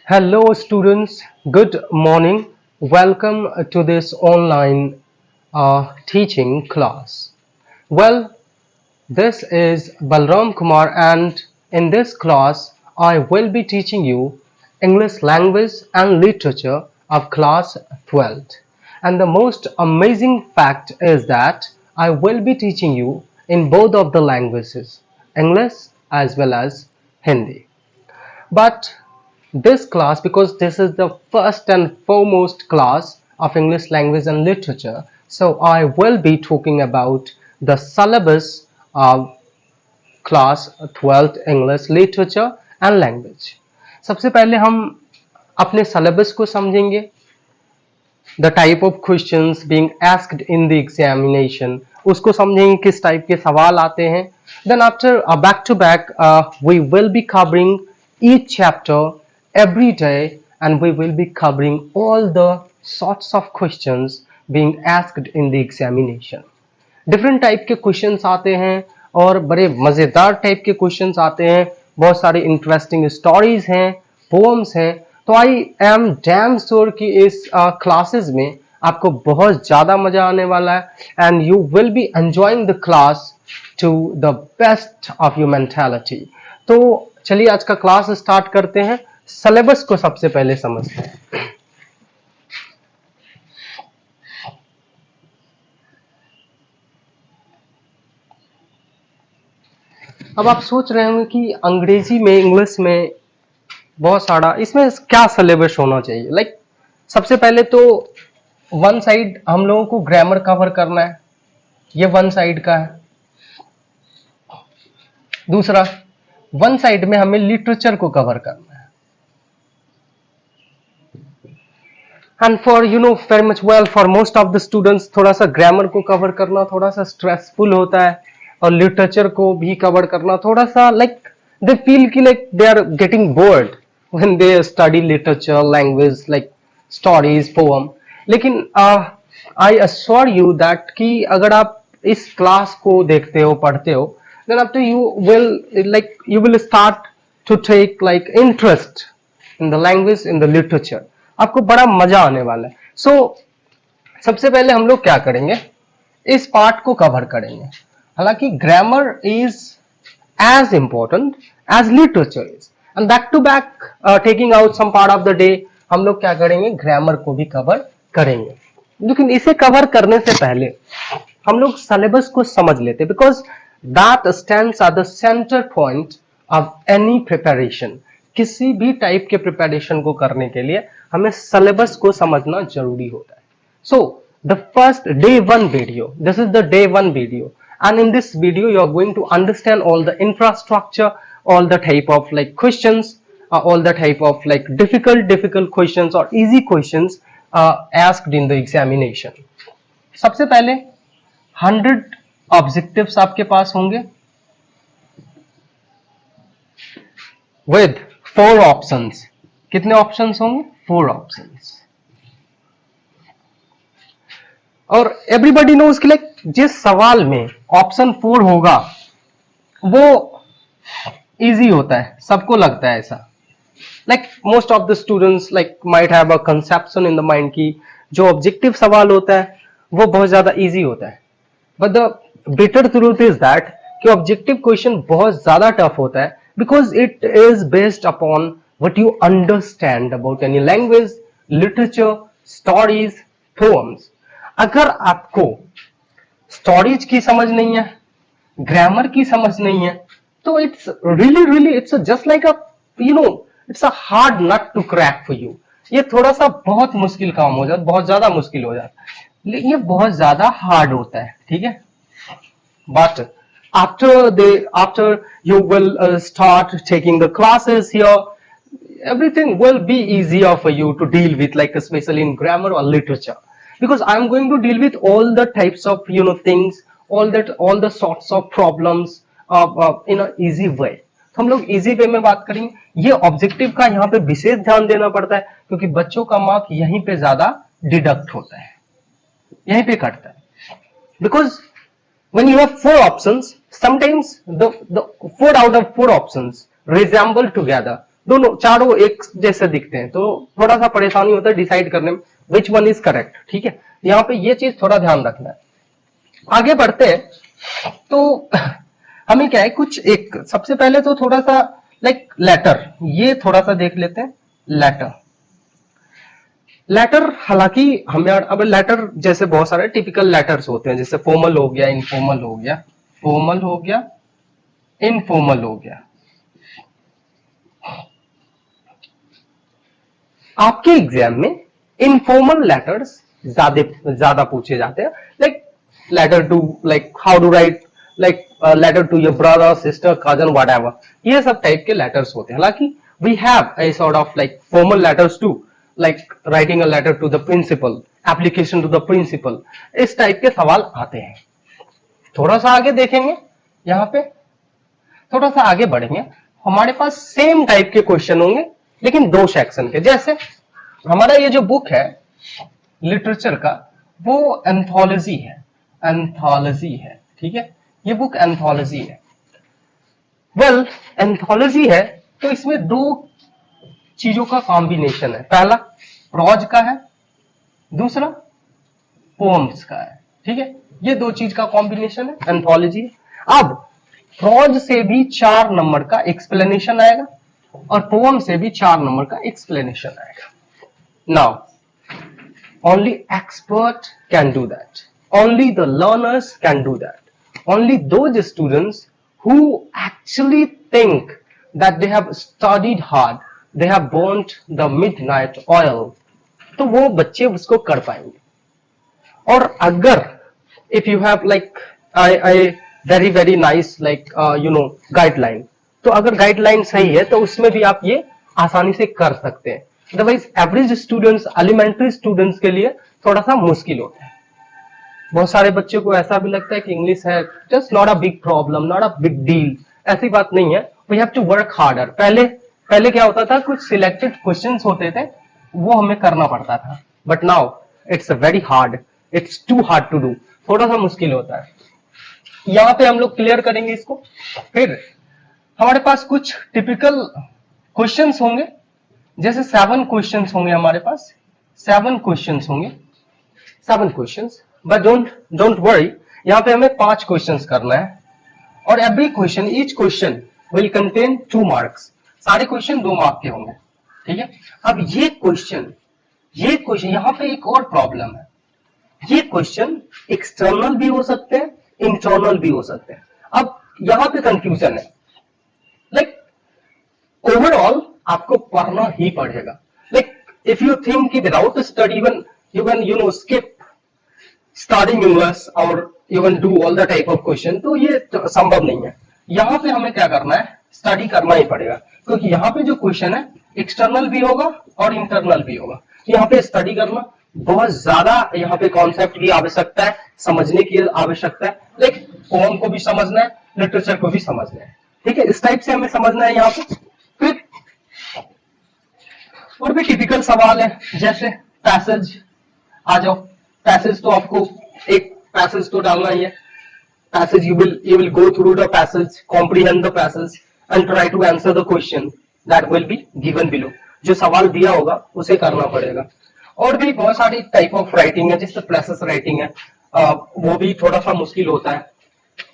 Hello, students. Good morning. Welcome to this online teaching class. Well, this is Balram Kumar, and in this class, I will be teaching you English language and literature of class 12th. And the most amazing fact is that I will be teaching you in both of the languages, English as well as Hindi. But this class, because this is the first and foremost class of English language and literature, so I will be talking about the syllabus of class 12th English literature and language. सबसे पहले हम अपने syllabus को समझेंगे, the type of questions being asked in the examination, उसको समझेंगे किस type के सवाल आते हैं. Then after back to back we will be covering each chapter every day, and we will be covering all the sorts of questions being asked in the examination. Different type के questions आते हैं और बड़े मज़ेदार type के questions आते हैं. बहुत सारे इंटरेस्टिंग स्टोरीज हैं, पोएम्स हैं. तो आई एम डैम श्योर कि इस क्लासेस में आपको बहुत ज़्यादा मज़ा आने वाला है, and you will be enjoying the class to the best of your mentality. तो चलिए आज का क्लास स्टार्ट करते हैं. सिलेबस को सबसे पहले समझते हैं. अब आप सोच रहे होंगे कि अंग्रेजी में, इंग्लिश में बहुत सारा, इसमें क्या सिलेबस होना चाहिए. लाइक सबसे पहले तो वन साइड हम लोगों को ग्रामर कवर करना है, ये वन साइड का है. दूसरा, वन साइड में हमें लिटरेचर को कवर करना है. And for very much well for most of the students थोड़ा सा ग्रामर को कवर करना थोड़ा सा स्ट्रेसफुल होता है, और लिटरेचर को भी कवर करना थोड़ा सा लाइक दे फील कि like they are getting bored when they study literature, language like stories, poem. लेकिन आई अश्योर यू दैट कि अगर आप इस क्लास को देखते हो, पढ़ते हो, then after you will start to take like interest in the language, in the literature. आपको बड़ा मजा आने वाला है. सो सबसे पहले हम लोग क्या करेंगे, इस पार्ट को कवर करेंगे. हालांकि grammar is as important as literature is, and back to back taking out some part of the day हम लोग क्या करेंगे, ग्रामर को भी कवर करेंगे. लेकिन इसे कवर करने से पहले हम लोग सिलेबस को समझ लेते, because that stands at the centre point of any preparation. किसी भी टाइप के प्रिपरेशन को करने के लिए हमें सिलेबस को समझना जरूरी होता है. So the first day 1 video, this is the day 1 video, and in this video you are going to understand all the infrastructure, all the type of like questions, all the type of like difficult questions or easy questions asked in the examination. सबसे पहले 100 objectives आपके पास होंगे with 4 options. कितने options होंगे? 4 options. और everybody knows कि like जिस सवाल में ऑप्शन 4 होगा वो इजी होता है, सबको लगता है ऐसा. Like most of the students like might have a conception in the mind कि जो ऑब्जेक्टिव सवाल होता है वो बहुत ज्यादा इजी होता है. But the bitter truth is that कि ऑब्जेक्टिव क्वेश्चन बहुत ज्यादा टफ होता है, because it is based upon what you understand about any language, literature, stories, poems. अगर आपको स्टोरीज की समझ नहीं है, ग्रामर की समझ नहीं है, तो it's really it's just like it's a hard nut to crack for you. ये थोड़ा सा बहुत मुश्किल काम हो जाता, बहुत ज्यादा मुश्किल हो जाता, लेकिन ये बहुत ज्यादा हार्ड होता है. ठीक है, but after you will start taking the classes here, everything will be easier for you to deal with, like especially in grammar or literature, because I am going to deal with all the types of things, all the sorts of problems in a easy way. तो हम लोग easy way में बात करेंगे. ये objective का यहाँ पे विशेष ध्यान देना पड़ता है, क्योंकि बच्चों का मार्क यहीं पे ज्यादा डिडक्ट होता है, यहीं पे कटता है. Because when you have 4 options, sometimes the 4 out of 4 options resemble together, दोनों चारों एक जैसे दिखते हैं, तो थोड़ा सा परेशानी होता है डिसाइड करने में विच वन इज करेक्ट। ठीक है, यहाँ पे ये चीज थोड़ा ध्यान रखना है। आगे बढ़ते हैं तो हमें क्या है, कुछ एक सबसे पहले तो थोड़ा सा लाइक लेटर, ये थोड़ा सा देख लेते हैं। लेटर, लेटर हालांकि हमें अब लेटर जैसे बहुत सारे टिपिकल लेटर्स होते हैं, जैसे फॉर्मल हो गया, इनफॉर्मल हो गया, फॉर्मल हो गया, इनफॉर्मल हो गया। आपके एग्जाम में इनफॉर्मल लेटर्स ज्यादा पूछे जाते हैं, like letter to, like how to write, like letter to your brother, sister, cousin, whatever, ये सब टाइप के लेटर्स होते हैं। हालांकि we have a sort of like formal letters too, like writing a letter to the principal, application to the principal, इस type के सवाल आते हैं। थोड़ा सा आगे देखेंगे, यहाँ पे थोड़ा सा आगे बढ़ेंगे, हमारे पास सेम टाइप के क्वेश्चन होंगे लेकिन दो सेक्शन के। जैसे हमारा ये जो बुक है लिटरेचर का, वो एंथोलॉजी है, एंथोलॉजी है। ठीक है, ये बुक एंथोलॉजी है। वेल, एंथोलॉजी है तो इसमें दो चीजों का कॉम्बिनेशन है। पहला प्रोज का है, दूसरा पोएम्स का है। ठीक है, ये दो चीज का कॉम्बिनेशन है, एंथोलॉजी। अब प्रोज से भी 4 नंबर का एक्सप्लेनेशन आएगा और पोएम से भी 4 नंबर का एक्सप्लेनेशन आएगा। Now only expert can do that, only the learners can do that, only those students who actually think that they have studied hard, they have burnt the midnight oil, तो वो बच्चे उसको कर पाएंगे। और अगर if you have like I very nice like guideline, तो अगर गाइडलाइन सही है तो उसमें भी आप ये आसानी से कर सकते हैं। Otherwise average students, elementary students के लिए थोड़ा सा मुश्किल होता है। बहुत सारे बच्चों को ऐसा भी लगता है कि इंग्लिश है just not a big problem, not a big deal. ऐसी बात नहीं है, we have to work harder. पहले क्या होता था, कुछ सिलेक्टेड क्वेश्चंस होते थे वो हमें करना पड़ता था, but now it's very hard, it's too hard to do, थोड़ा सा मुश्किल होता है। यहाँ पे हम लोग क्लियर करेंगे इसको। फिर हमारे पास कुछ टिपिकल क्वेश्चंस होंगे, जैसे 7 क्वेश्चंस होंगे हमारे पास, 7 क्वेश्चंस होंगे, 7 क्वेश्चंस। बट डोंट वरी, यहाँ पे हमें 5 क्वेश्चंस करना है और every question, each question will contain 2 marks. सारे क्वेश्चन 2 मार्क के होंगे। ठीक है, अब ये क्वेश्चन यहाँ पे एक और प्रॉब्लम है, ये क्वेश्चन एक्सटर्नल भी हो सकते हैं, इंटरनल भी हो सकते हैं। अब यहाँ पे कंफ्यूजन है, लाइक ओवरऑल आपको पढ़ना ही पड़ेगा। लाइक इफ यू थिंक कि without study you can skip studying English और you can do all the type of question, तो ये संभव नहीं है। यहाँ पे हमें क्या करना है, स्टडी करना ही पड़ेगा, क्योंकि यहाँ पे जो क्वेश्चन है एक्सटर्नल भी होगा और इंटरनल भी होगा। यहाँ पे स्टडी करना बहुत ज्यादा, यहाँ पे कॉन्सेप्ट की आवश्यकता है, समझने की आवश्यकता है, लाइक पोएम को भी समझना है, लिटरेचर को भी समझना है। ठीक है, इस टाइप से हमें समझना है यहाँ पे। फिर और भी टिपिकल सवाल है, जैसे पैसेज, आ जाओ। पैसेज तो आपको एक पैसेज तो डालना ही है। Passage you will go through the passage, comprehend the passage and try to answer the question that will be given below। जो सवाल दिया होगा उसे करना पड़ेगा। और भी बहुत सारी टाइप ऑफ राइटिंग है, जैसे प्लेसेस राइटिंग है, वो भी थोड़ा सा मुश्किल होता है।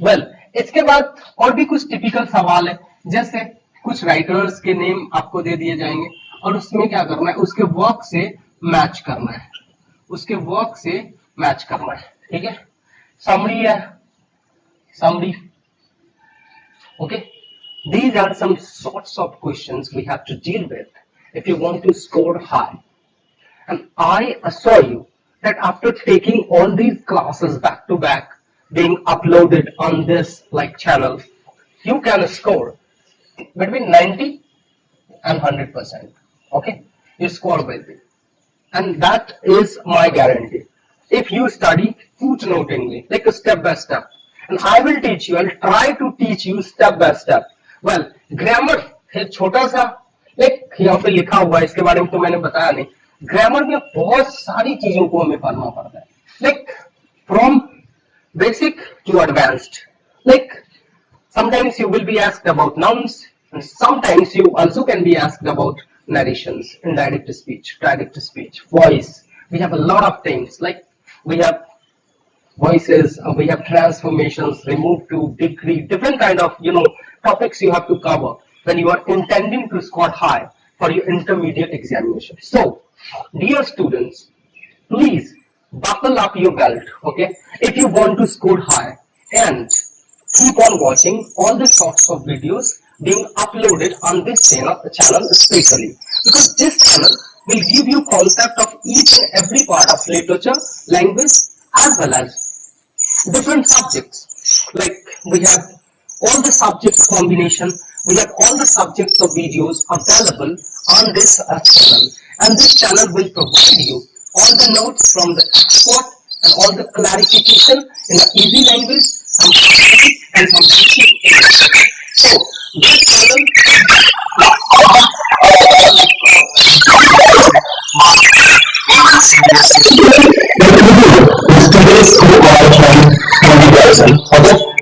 वेल, इसके बाद और भी कुछ टिपिकल सवाल है, जैसे कुछ राइटर्स के नेम आपको दे दिए जाएंगे और उसमें क्या करना है, उसके वर्क से मैच करना है, उसके वर्क से मैच करना है। ठीक है, समरी है, summary. Okay, these are some sorts of questions we have to deal with if you want to score high, and I assure you that after taking all these classes back to back being uploaded on this like channel, you can score between 90 and 100%. Okay, you score with it, and that is my guarantee if you study footnotingly, like a step by step, and I will teach you, I'll try to teach you step by step. Well, grammar है छोटा सा, like यहाँ पे लिखा हुआ है, इसके बारे में तो मैंने बताया नहीं। ग्रामर में बहुत सारी चीजों को हमें पढ़ना पड़ता है, like from basic to advanced. Like sometimes you will be asked about nouns, And sometimes you also can be asked about narrations, indirect speech, direct speech, voice. We have a lot of things like we have voices, we have transformations, remove to degree, different kind of topics you have to cover when you are intending to score high for your intermediate examination. So, dear students, please buckle up your belt, okay? If you want to score high, and keep on watching all the sorts of videos being uploaded on this channel especially, because this channel will give you concept of each and every part of literature, language, as well as different subjects. Like we have all the subjects combination, we have all the subjects of videos available on this channel, and this channel will provide you all the notes from the expert and all the clarification in the easy language, some theory and some teaching English. So this channel today's school are from 20,000. Okay.